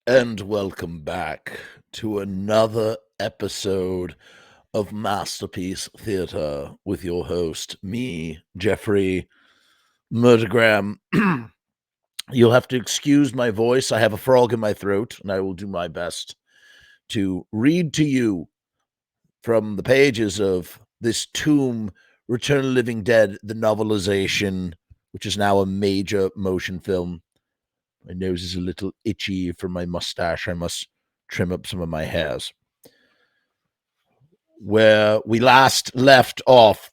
And welcome back to another episode of Masterpiece Theater with your host, me, Jeffrey Murdergram. You'll have to excuse my voice. I have a frog in my throat, and I will do my best to read to you from the pages of this Tomb, Return of the Living Dead, the novelization, which is now a major motion film. My nose is a little itchy from my mustache. I must trim up some of my hairs. Where we last left off,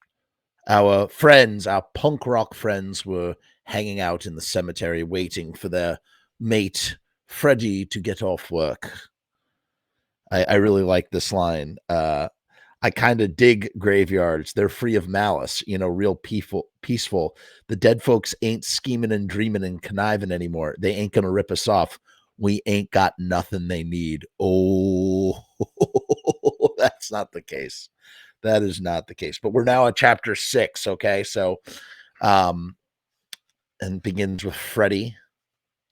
our friends, our punk rock friends, were hanging out in the cemetery waiting for their mate, Freddy, to get off work. I really like this line. I kind of dig graveyards. They're free of malice, real peaceful. The dead folks ain't scheming and dreaming and conniving anymore. They ain't going to rip us off. We ain't got nothing they need. Oh, that's not the case. That is not the case. But we're now at chapter 6, okay? So, and begins with Freddy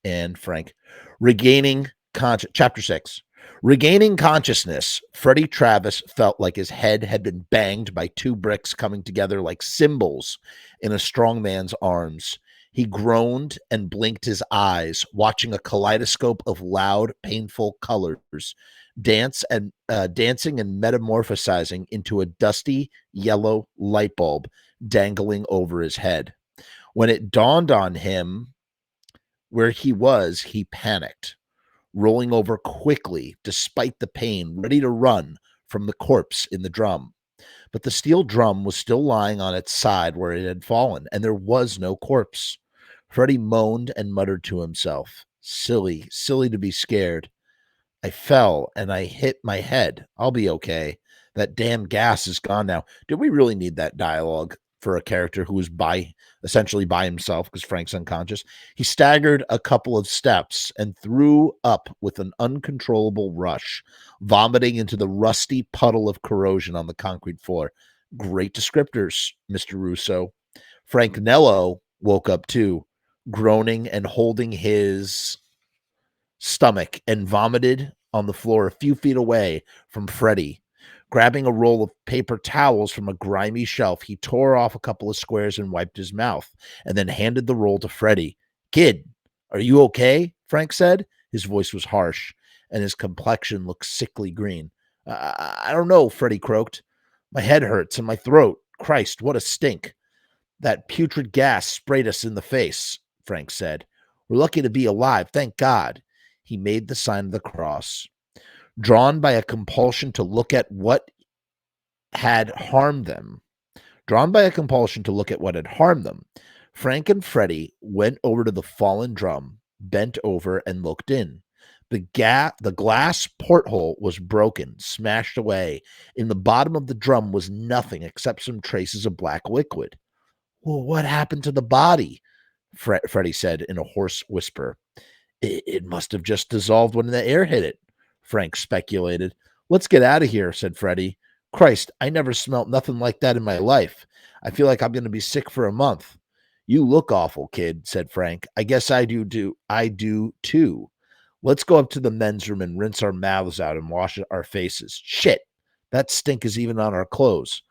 and Frank regaining chapter 6. Regaining consciousness, Freddy Travis felt like his head had been banged by two bricks coming together like cymbals in a strong man's arms. He groaned and blinked his eyes, watching a kaleidoscope of loud, painful colors dancing and metamorphosizing into a dusty yellow light bulb dangling over his head. When it dawned on him where he was, he panicked, rolling over quickly despite the pain, ready to run from the corpse in the drum. But the steel drum was still lying on its side where it had fallen, and there was no corpse. Freddy moaned and muttered to himself, silly to be scared. I fell and I hit my head. I'll be okay. That damn gas is gone now. Did we really need that dialogue for a character who was essentially by himself because Frank's unconscious? He staggered a couple of steps and threw up with an uncontrollable rush, vomiting into the rusty puddle of corrosion on the concrete floor. Great descriptors, Mr. Russo. Frank Nello woke up too, groaning and holding his stomach, and vomited on the floor a few feet away from Freddy. Grabbing a roll of paper towels from a grimy shelf, he tore off a couple of squares and wiped his mouth, and then handed the roll to Freddy. Kid, are you okay? Frank said. His voice was harsh, and his complexion looked sickly green. I don't know, Freddy croaked. My head hurts and my throat. Christ, what a stink. That putrid gas sprayed us in the face, Frank said. We're lucky to be alive, thank God. He made the sign of the cross. Drawn by a compulsion to look at what had harmed them, Frank and Freddy went over to the fallen drum, bent over, and looked in. The glass porthole was broken, smashed away. In the bottom of the drum was nothing except some traces of black liquid. Well, what happened to the body? Freddy said in a hoarse whisper. It must have just dissolved when the air hit it, Frank speculated. Let's get out of here, said Freddy. Christ, I never smelt nothing like that in my life. I feel like I'm going to be sick for a month. You look awful, kid, said Frank. I guess I do too. Let's go up to the men's room and rinse our mouths out and wash our faces. Shit, that stink is even on our clothes.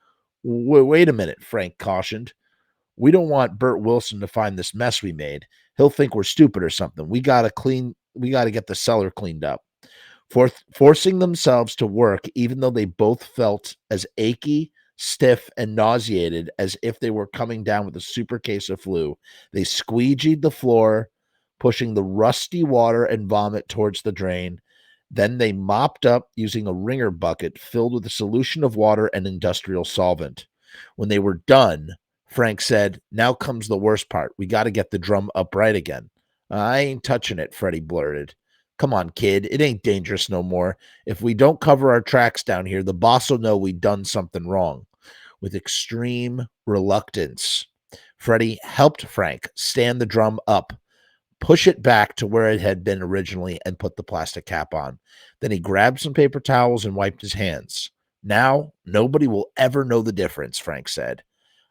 Wait a minute, Frank cautioned. We don't want Bert Wilson to find this mess we made. He'll think we're stupid or something. We got to get the cellar cleaned up. Forcing themselves to work, even though they both felt as achy, stiff, and nauseated as if they were coming down with a super case of flu, they squeegeed the floor, pushing the rusty water and vomit towards the drain. Then they mopped up using a wringer bucket filled with a solution of water and industrial solvent. When they were done, Frank said, now comes the worst part. We got to get the drum upright again. I ain't touching it, Freddy blurted. Come on, kid. It ain't dangerous no more. If we don't cover our tracks down here, the boss will know we done something wrong. With extreme reluctance, Freddy helped Frank stand the drum up, push it back to where it had been originally, and put the plastic cap on. Then he grabbed some paper towels and wiped his hands. Now, nobody will ever know the difference, Frank said.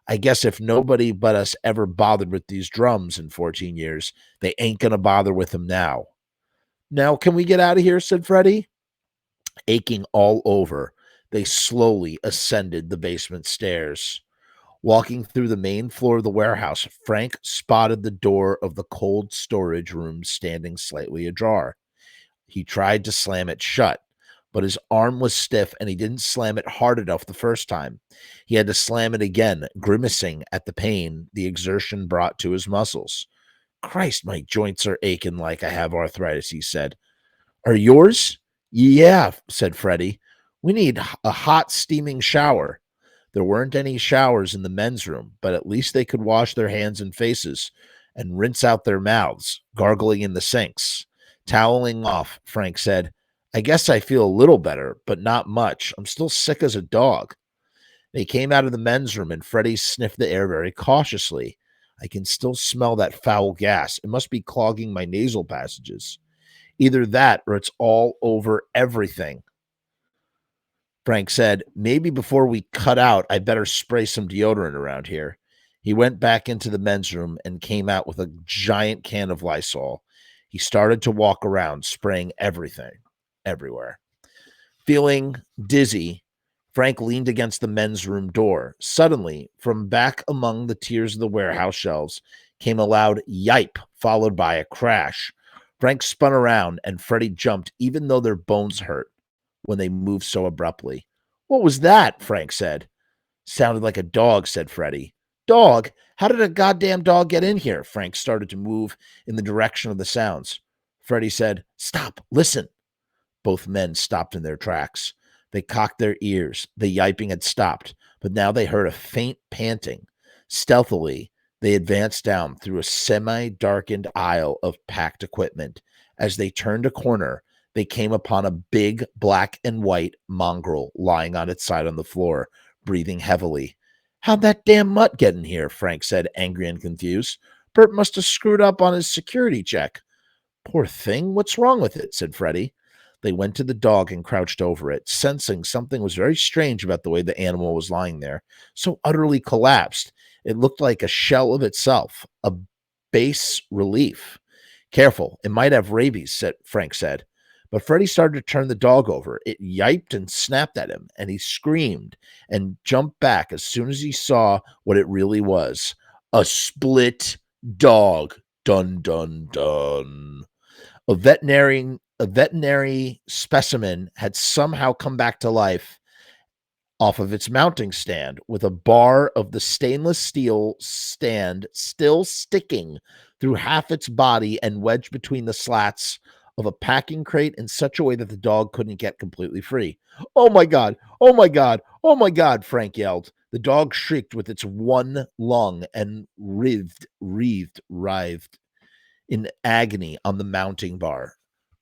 I guess if nobody but us ever bothered with these drums in 14 years, they ain't going to bother with them now. Now, can we get out of here? Said Freddy. Aching all over, they slowly ascended the basement stairs. Walking through the main floor of the warehouse, Frank spotted the door of the cold storage room standing slightly ajar. He tried to slam it shut, but his arm was stiff and he didn't slam it hard enough the first time. He had to slam it again, grimacing at the pain the exertion brought to his muscles. Christ, my joints are aching like I have arthritis, he said. Are yours? Yeah, said Freddy. We need a hot, steaming shower. There weren't any showers in the men's room, but at least they could wash their hands and faces and rinse out their mouths, gargling in the sinks. Toweling off, Frank said, I guess I feel a little better, but not much. I'm still sick as a dog. They came out of the men's room, and Freddy sniffed the air very cautiously. I can still smell that foul gas. It must be clogging my nasal passages. Either that or it's all over everything. Frank said, maybe before we cut out, I better spray some deodorant around here. He went back into the men's room and came out with a giant can of Lysol. He started to walk around, spraying everything, everywhere. Feeling dizzy, Frank leaned against the men's room door. Suddenly, from back among the tiers of the warehouse shelves, came a loud yipe, followed by a crash. Frank spun around, and Freddy jumped, even though their bones hurt when they moved so abruptly. What was that? Frank said. Sounded like a dog, said Freddy. Dog? How did a goddamn dog get in here? Frank started to move in the direction of the sounds. Freddy said, Stop, listen. Both men stopped in their tracks. They cocked their ears. The yiping had stopped, but now they heard a faint panting. Stealthily, they advanced down through a semi-darkened aisle of packed equipment. As they turned a corner, they came upon a big black and white mongrel lying on its side on the floor, breathing heavily. How'd that damn mutt get in here? Frank said, angry and confused. Bert must have screwed up on his security check. Poor thing, what's wrong with it? Said Freddy. They went to the dog and crouched over it, sensing something was very strange about the way the animal was lying there, so utterly collapsed. It looked like a shell of itself, a bas relief. Careful, it might have rabies, Frank said. But Freddy started to turn the dog over. It yiped and snapped at him, and he screamed and jumped back as soon as he saw what it really was. A split dog. Dun, dun, dun. A veterinary specimen had somehow come back to life off of its mounting stand, with a bar of the stainless steel stand still sticking through half its body and wedged between the slats of a packing crate in such a way that the dog couldn't get completely free. Oh my God! Oh my God! Oh my God! Frank yelled. The dog shrieked with its one lung and writhed in agony on the mounting bar.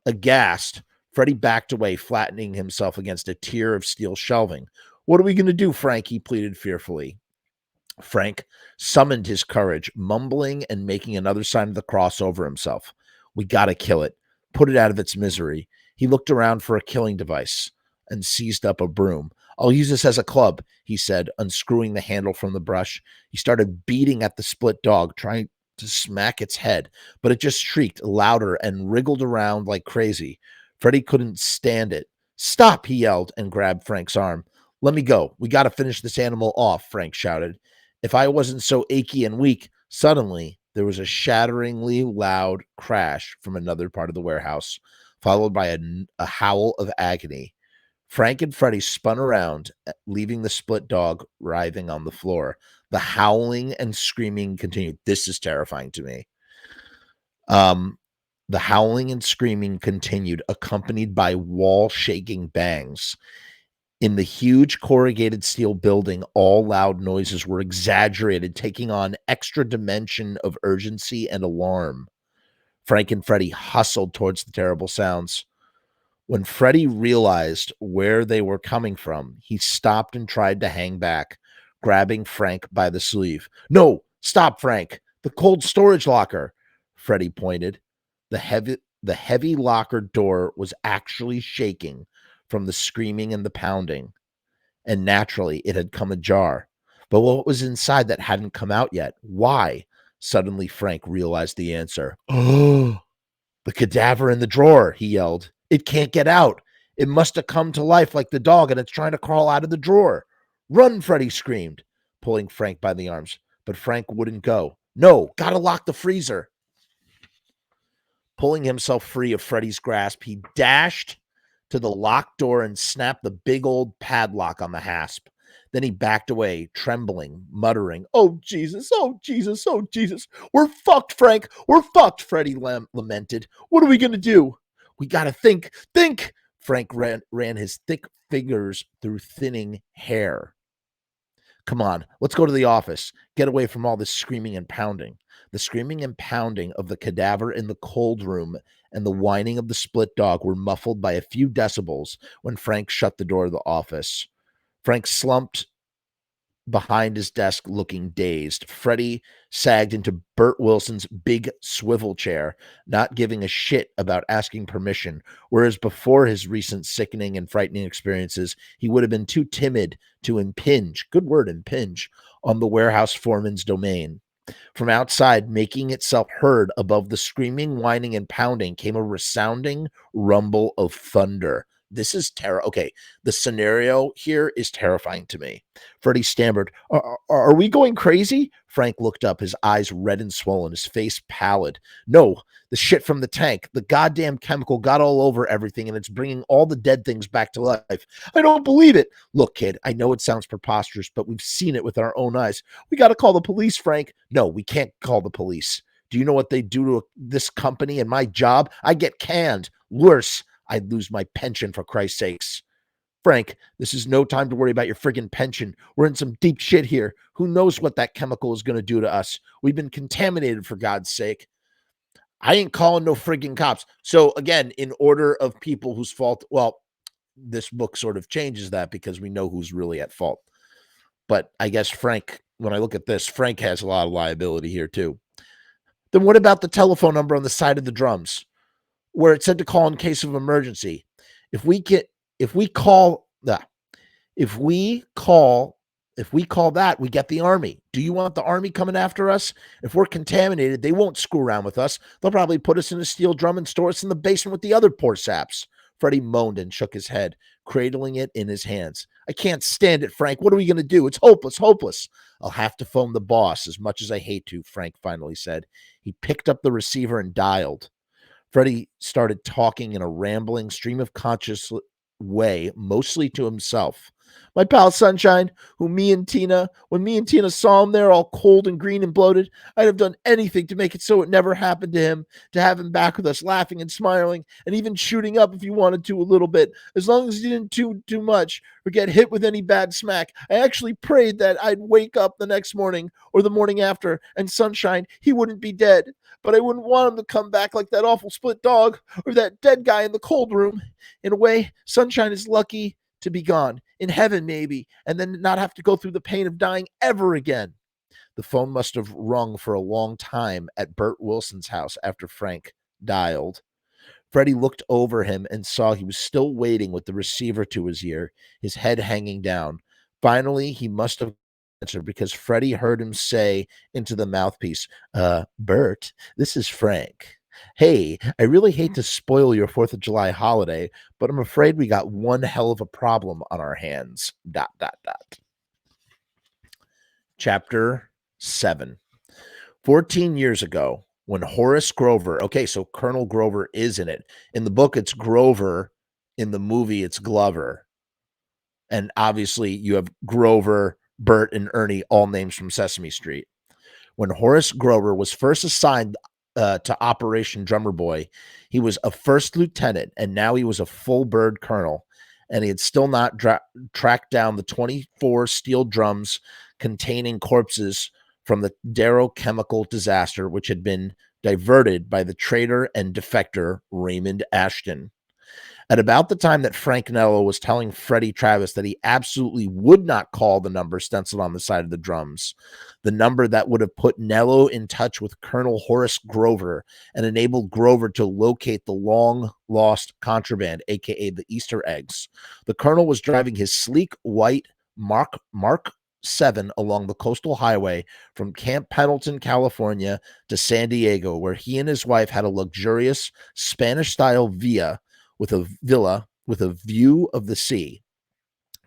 Aghast, Freddy backed away, flattening himself against a tier of steel shelving. What are we going to do, Frank? He pleaded fearfully. Frank summoned his courage, mumbling and making another sign of the cross over himself. We got to kill it. Put it out of its misery. He looked around for a killing device and seized up a broom. I'll use this as a club, he said, unscrewing the handle from the brush. He started beating at the split dog, trying to smack its head, but it just shrieked louder and wriggled around like crazy. Freddy couldn't stand it. Stop, he yelled and grabbed Frank's arm. Let me go. We got to finish this animal off, Frank shouted. If I wasn't so achy and weak. Suddenly, there was a shatteringly loud crash from another part of the warehouse, followed by a howl of agony. Frank and Freddy spun around, leaving the split dog writhing on the floor. The howling and screaming continued. This is terrifying to me. The howling and screaming continued, accompanied by wall-shaking bangs. In the huge corrugated steel building, all loud noises were exaggerated, taking on extra dimension of urgency and alarm. Frank and Freddy hustled towards the terrible sounds. When Freddy realized where they were coming from, he stopped and tried to hang back, grabbing Frank by the sleeve. No, stop, Frank. The cold storage locker. Freddy pointed. The heavy locker door was actually shaking from the screaming and the pounding, and naturally it had come ajar. But what was inside that hadn't come out yet? Why? Suddenly Frank realized the answer. Oh! The cadaver in the drawer, he yelled. It can't get out. It must have come to life like the dog, and it's trying to crawl out of the drawer. Run, Freddy screamed, pulling Frank by the arms. But Frank wouldn't go. No, gotta lock the freezer. Pulling himself free of Freddy's grasp, he dashed to the locked door and snapped the big old padlock on the hasp. Then he backed away, trembling, muttering, "Oh, Jesus, oh, Jesus, oh, Jesus. We're fucked, Frank. We're fucked," Freddy lamented. "What are we going to do? We got to think. Think." Frank ran his thick fingers through thinning hair. "Come on, let's go to the office. Get away from all this screaming and pounding." The screaming and pounding of the cadaver in the cold room and the whining of the split dog were muffled by a few decibels when Frank shut the door of the office. Frank slumped behind his desk looking dazed. Freddy sagged into Bert Wilson's big swivel chair, not giving a shit about asking permission, whereas before his recent sickening and frightening experiences, he would have been too timid to impinge, good word, impinge, on the warehouse foreman's domain. From outside, making itself heard above the screaming, whining, and pounding, came a resounding rumble of thunder. This is terror. Okay, the scenario here is terrifying to me. Freddy stammered, are we going crazy? Frank looked up, his eyes red and swollen, his face pallid. No, the shit from the tank. The goddamn chemical got all over everything, and it's bringing all the dead things back to life. I don't believe it. Look, kid, I know it sounds preposterous, but we've seen it with our own eyes. We got to call the police, Frank. No, we can't call the police. Do you know what they do to this company and my job? I get canned. Worse, I'd lose my pension, for Christ's sakes. Frank, this is no time to worry about your friggin' pension. We're in some deep shit here. Who knows what that chemical is going to do to us? We've been contaminated, for God's sake. I ain't calling no friggin' cops. So again, in order of people whose fault, well, this book sort of changes that because we know who's really at fault. But I guess Frank, when I look at this, Frank has a lot of liability here too. Then what about the telephone number on the side of the drums, where it said to call in case of emergency? If we call that, we get the army. Do you want the army coming after us? If we're contaminated, they won't screw around with us. They'll probably put us in a steel drum and store us in the basement with the other poor saps. Freddy moaned and shook his head, cradling it in his hands. I can't stand it, Frank. What are we going to do? It's hopeless, hopeless. I'll have to phone the boss, as much as I hate to, Frank finally said. He picked up the receiver and dialed. Freddy started talking in a rambling, stream of conscious way, mostly to himself. My pal Sunshine, when me and Tina saw him there all cold and green and bloated, I'd have done anything to make it so it never happened to him, to have him back with us laughing and smiling, and even shooting up if he wanted to a little bit, as long as he didn't do too much or get hit with any bad smack. I actually prayed that I'd wake up the next morning or the morning after, and Sunshine, he wouldn't be dead. But I wouldn't want him to come back like that awful split dog or that dead guy in the cold room. In a way, Sunshine is lucky to be gone, in heaven maybe, and then not have to go through the pain of dying ever again. The phone must have rung for a long time at Bert Wilson's house after Frank dialed. Freddy looked over him and saw he was still waiting with the receiver to his ear, his head hanging down. Finally, he must have answered because Freddy heard him say into the mouthpiece, Bert, this is Frank. Hey, I really hate to spoil your 4th of July holiday, but I'm afraid we got one hell of a problem on our hands. ... Chapter 7. 14 years ago, when Horace Grover, okay, so Colonel Grover is in it. In the book, it's Grover. In the movie, it's Glover. And obviously, you have Grover, Bert, and Ernie, all names from Sesame Street. When Horace Grover was first assigned to Operation Drummer Boy, he was a first lieutenant, and now he was a full bird colonel, and he had still not tracked down the 24 steel drums containing corpses from the Darrow chemical disaster, which had been diverted by the traitor and defector Raymond Ashton. At about the time that Frank Nello was telling Freddy Travis that he absolutely would not call the number stenciled on the side of the drums, the number that would have put Nello in touch with Colonel Horace Grover and enabled Grover to locate the long-lost contraband, a.k.a. the Easter eggs. The colonel was driving his sleek white Mark 7 along the coastal highway from Camp Pendleton, California to San Diego, where he and his wife had a luxurious Spanish-style villa with a view of the sea.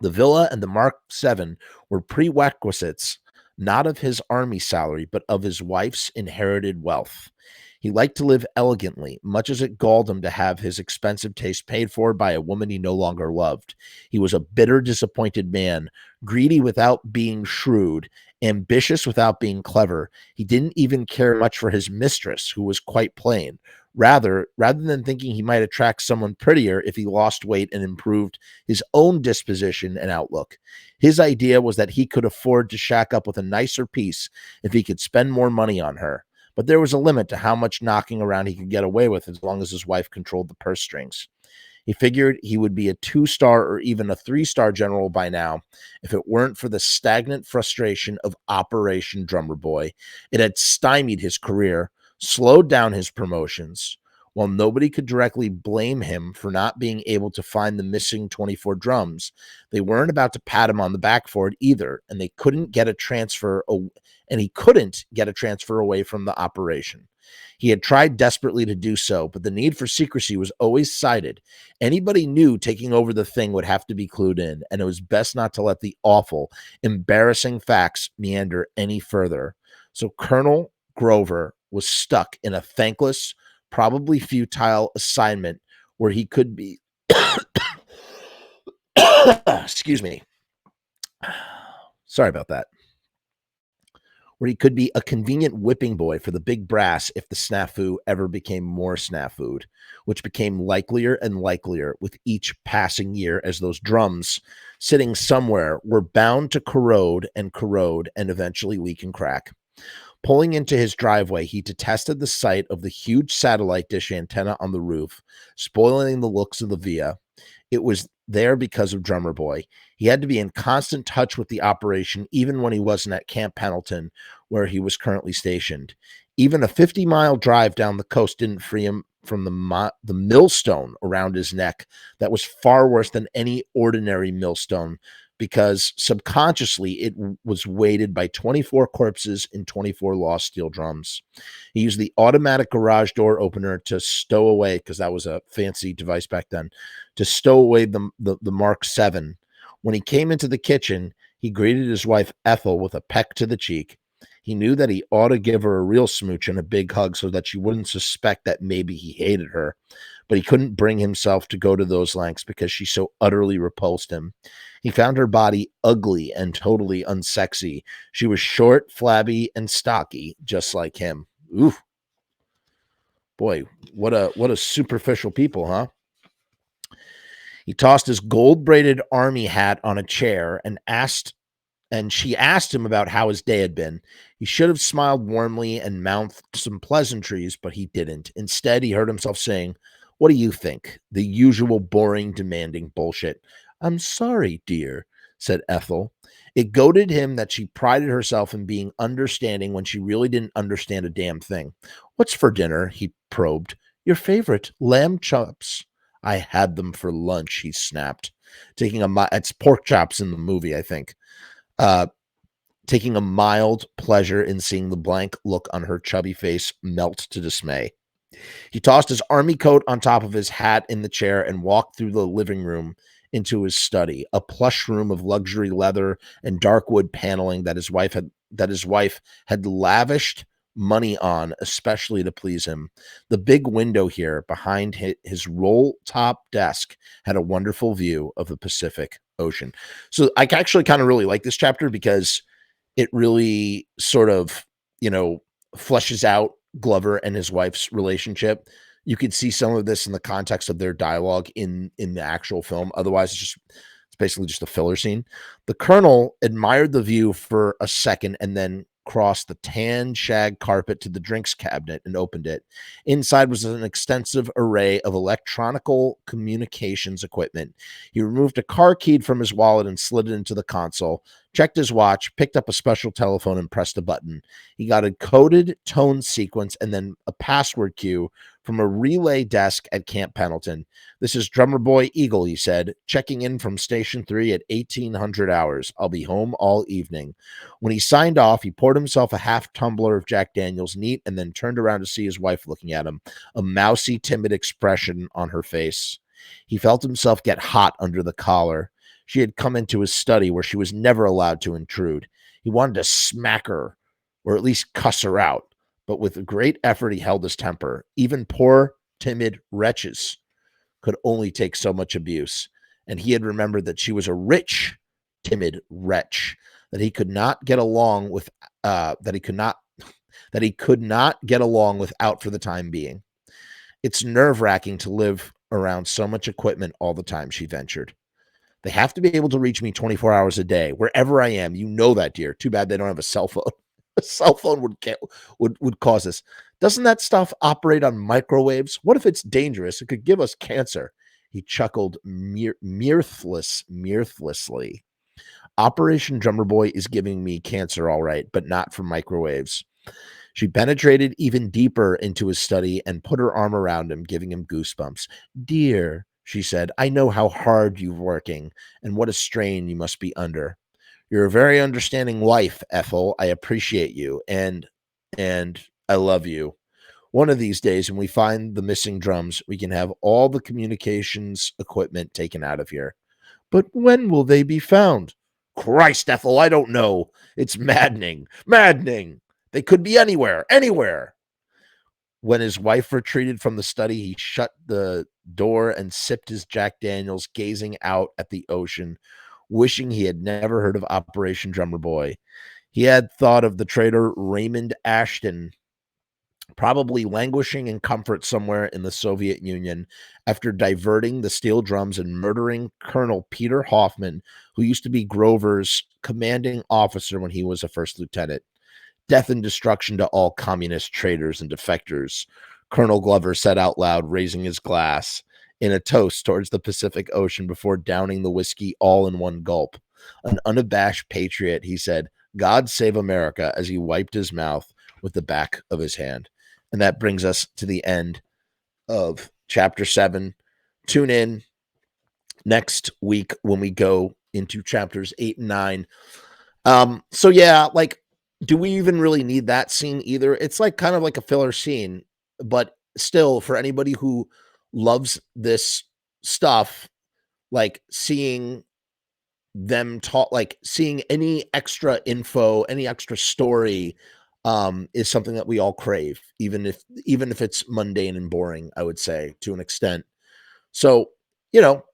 The villa and the Mark 7 were prerequisites, not of his army salary, but of his wife's inherited wealth. He liked to live elegantly, much as it galled him to have his expensive taste paid for by a woman he no longer loved. He was a bitter, disappointed man, greedy without being shrewd, ambitious without being clever. He didn't even care much for his mistress, who was quite plain. Rather than thinking he might attract someone prettier if he lost weight and improved his own disposition and outlook, his idea was that he could afford to shack up with a nicer piece if he could spend more money on her. But there was a limit to how much knocking around he could get away with as long as his wife controlled the purse strings. He figured he would be a 2-star or even a 3-star general by now if it weren't for the stagnant frustration of Operation Drummer Boy. It had stymied his career, slowed down his promotions. While nobody could directly blame him for not being able to find the missing 24 drums, they weren't about to pat him on the back for it either, and he couldn't get a transfer away from the operation. He had tried desperately to do so, but the need for secrecy was always cited. Anybody new taking over the thing would have to be clued in, and it was best not to let the awful, embarrassing facts meander any further. So Colonel Grover was stuck in a thankless, probably futile assignment where he could be excuse me. Sorry about that. Where he could be a convenient whipping boy for the big brass if the snafu ever became more snafu'd, which became likelier and likelier with each passing year as those drums sitting somewhere were bound to corrode and eventually leak and crack. Pulling into his driveway, he detested the sight of the huge satellite dish antenna on the roof, spoiling the looks of the villa. It was there because of Drummer Boy. He had to be in constant touch with the operation, even when he wasn't at Camp Pendleton, where he was currently stationed. Even a 50-mile drive down the coast didn't free him from the millstone around his neck that was far worse than any ordinary millstone, because subconsciously it was weighted by 24 corpses in 24 lost steel drums. He used the automatic garage door opener to stow away, because that was a fancy device back then, to stow away the Mark 7. When he came into the kitchen, he greeted his wife Ethel with a peck to the cheek. He knew that he ought to give her a real smooch and a big hug so that she wouldn't suspect that maybe he hated her, but he couldn't bring himself to go to those lengths because she so utterly repulsed him. He found her body ugly and totally unsexy. She was short, flabby, and stocky, just like him. Ooh. Boy, what a superficial people, huh? He tossed his gold-braided army hat on a chair and she asked him about how his day had been. He should have smiled warmly and mouthed some pleasantries, but he didn't. Instead, he heard himself saying, "What do you think?" The usual boring, demanding bullshit. "I'm sorry, dear," said Ethel. It goaded him that she prided herself in being understanding when she really didn't understand a damn thing. "What's for dinner?" he probed. "Your favorite, lamb chops." "I had them for lunch," he snapped. It's pork chops in the movie, I think. Taking a mild pleasure in seeing the blank look on her chubby face melt to dismay. He tossed his army coat on top of his hat in the chair and walked through the living room into his study, a plush room of luxury leather and dark wood paneling that his wife had lavished money on, especially to please him. The big window here behind his roll-top desk had a wonderful view of the Pacific Ocean. So I actually kind of really like this chapter because it really sort of, fleshes out Glover and his wife's relationship. You could see some of this in the context of their dialogue in the actual film. Otherwise, it's basically just a filler scene. The Colonel admired the view for a second and then crossed the tan shag carpet to the drinks cabinet and opened it. Inside was an extensive array of electronical communications equipment. He removed a car key from his wallet and slid it into the console, checked his watch, picked up a special telephone, and pressed a button. He got a coded tone sequence and then a password cue from a relay desk at Camp Pendleton. "This is Drummer Boy Eagle," he said, "checking in from Station 3 at 1800 hours. I'll be home all evening." When he signed off, he poured himself a half tumbler of Jack Daniels neat and then turned around to see his wife looking at him, a mousy, timid expression on her face. He felt himself get hot under the collar. She had come into his study where she was never allowed to intrude. He wanted to smack her, or at least cuss her out. But with a great effort, he held his temper. Even poor, timid wretches could only take so much abuse. And he had remembered that she was a rich, timid wretch, that he could not get along with, that he could not get along without for the time being. "It's nerve-wracking to live around so much equipment all the time," she ventured. "They have to be able to reach me 24 hours a day, wherever I am. You know that, dear. Too bad they don't have a cell phone." A cell phone would cause this. "Doesn't that stuff operate on microwaves? What if it's dangerous? It could give us cancer." He chuckled mirthlessly. "Operation Drummer Boy is giving me cancer, all right, but not from microwaves." She penetrated even deeper into his study and put her arm around him, giving him goosebumps. "Dear," she said, "I know how hard you're working and what a strain you must be under. You're a very understanding wife, Ethel. I appreciate you, and I love you. One of these days, when we find the missing drums, we can have all the communications equipment taken out of here." "But when will they be found?" "Christ, Ethel, I don't know. It's maddening. Maddening. They could be anywhere, anywhere." When his wife retreated from the study, he shut the door and sipped his Jack Daniels, gazing out at the ocean, wishing he had never heard of Operation Drummer Boy. He had thought of the traitor Raymond Ashton, probably languishing in comfort somewhere in the Soviet Union after diverting the steel drums and murdering Colonel Peter Hoffman, who used to be Grover's commanding officer when he was a first lieutenant. "Death and destruction to all communist traitors and defectors," Colonel Glover said out loud, raising his glass in a toast towards the Pacific Ocean before downing the whiskey all in one gulp. An unabashed patriot, he said, "God save America," as he wiped his mouth with the back of his hand. And that brings us to the end of chapter 7. Tune in next week when we go into chapters 8 and 9. So yeah, like, do we even really need that scene either? It's like kind of like a filler scene, but still, for anybody who loves this stuff, like seeing them talk, like seeing any extra info, any extra story, is something that we all crave, even if it's mundane and boring, I would say, to an extent. So, you know,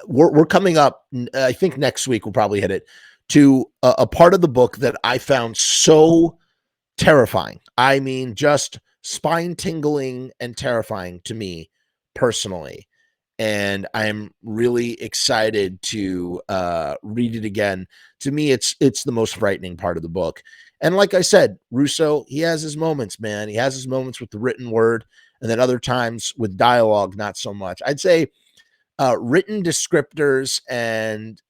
we're coming up. I think next week we'll probably hit it to a part of the book that I found so terrifying. I mean, just spine tingling and terrifying to me personally. And I'm really excited to read it again. To me, it's the most frightening part of the book. And like I said, Russo, he has his moments, man. He has his moments with the written word, and then other times with dialogue, not so much. I'd say written descriptors and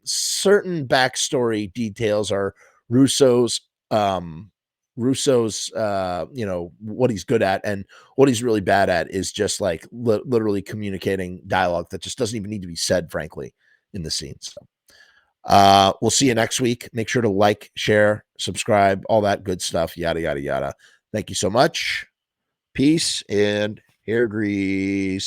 certain backstory details are Russo's what he's good at, and what he's really bad at is just like literally communicating dialogue that just doesn't even need to be said, frankly, in the scene. So we'll see you next week. Make sure to like, share, subscribe, all that good stuff, yada yada yada. Thank you so much. Peace and hair grease.